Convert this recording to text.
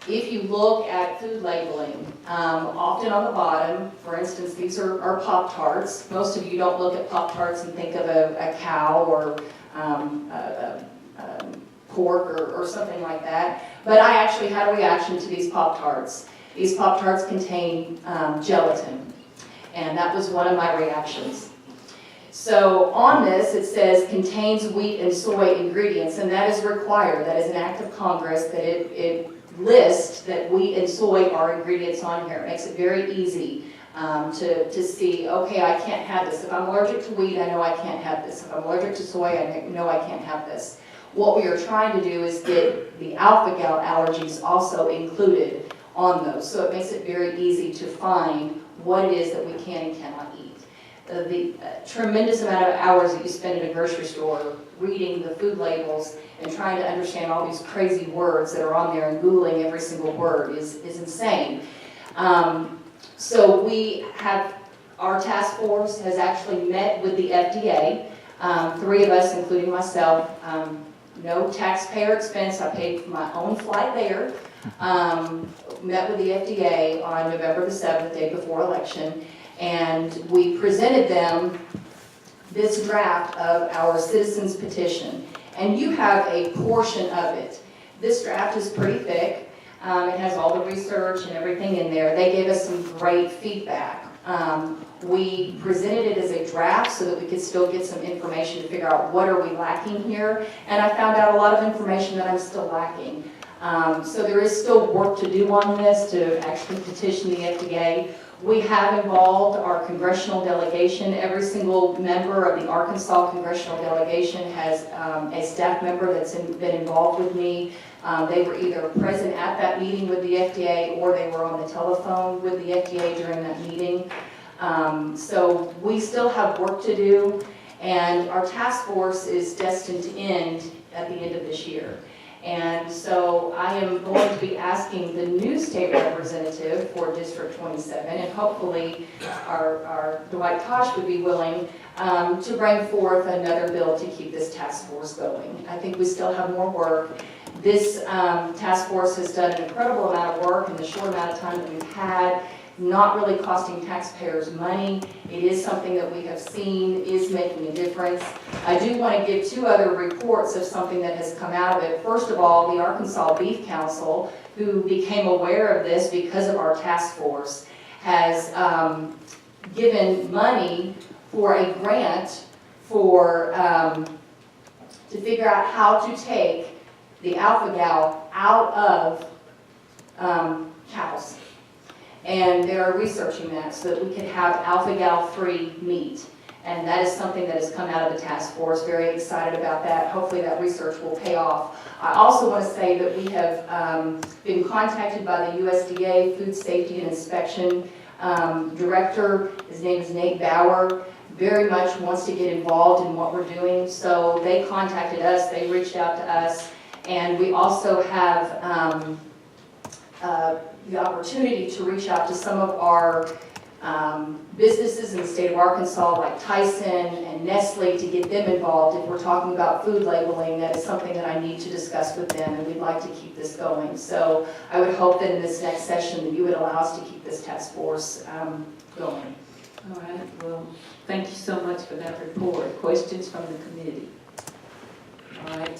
if you look at food labeling, often on the bottom, for instance, these are Pop-Tarts. Most of you don't look at Pop-Tarts and think of a cow or pork or something like that. But I actually had a reaction to these Pop-Tarts. These Pop-Tarts contain gelatin, and that was one of my reactions. So on this, it says contains wheat and soy ingredients, and that is required. That is an act of Congress that it lists that wheat and soy are ingredients on here. It makes it very easy to see, okay, I can't have this. If I'm allergic to wheat, I know I can't have this. If I'm allergic to soy, I know I can't have this. What we are trying to do is get the alpha-gal allergies also included on those. So it makes it very easy to find what it is that we can and cannot eat. The tremendous amount of hours that you spend in a grocery store reading the food labels and trying to understand all these crazy words that are on there and Googling every single word is insane. So we have, our task force has actually met with the FDA, 3 of us, including myself. No taxpayer expense, I paid for my own flight there. Met with the FDA on November the 7th, day before election, and we presented them this draft of our citizens petition. And you have a portion of it. This draft is pretty thick. It has all the research and everything in there. They gave us some great feedback. We presented it as a draft so that we could still get some information to figure out what are we lacking here. And I found out a lot of information that I'm still lacking. So there is still work to do on this to actually petition the FDA. We have involved our congressional delegation. Every single member of the Arkansas congressional delegation has a staff member that's been involved with me. They were either present at that meeting with the FDA or they were on the telephone with the FDA during that meeting. So we still have work to do, and our task force is destined to end at the end of this year. And so I am going to be asking the new state representative for District 27, and hopefully our Dwight Tosh would be willing to bring forth another bill to keep this task force going. I think we still have more work. This task force has done an incredible amount of work in the short amount of time that we've had, not really costing taxpayers money. It is something that we have seen is making a difference. I do want to give 2 other reports of something that has come out of it. First of all, the Arkansas Beef Council, who became aware of this because of our task force, has given money for a grant for to figure out how to take the alpha-gal out of cows. And they're researching that so that we can have alpha-gal-free meat. And that is something that has come out of the task force. Very excited about that. Hopefully that research will pay off. I also want to say that we have been contacted by the USDA Food Safety and Inspection Director. His name is Nate Bauer. Very much wants to get involved in what we're doing. So they contacted us. They reached out to us. And we also have the opportunity to reach out to some of our businesses in the state of Arkansas, like Tyson and Nestle, to get them involved. If we're talking about food labeling, that is something that I need to discuss with them, and we'd like to keep this going. So I would hope that in this next session that you would allow us to keep this task force going. All right, well, thank you so much for that report. Questions from the committee? All right.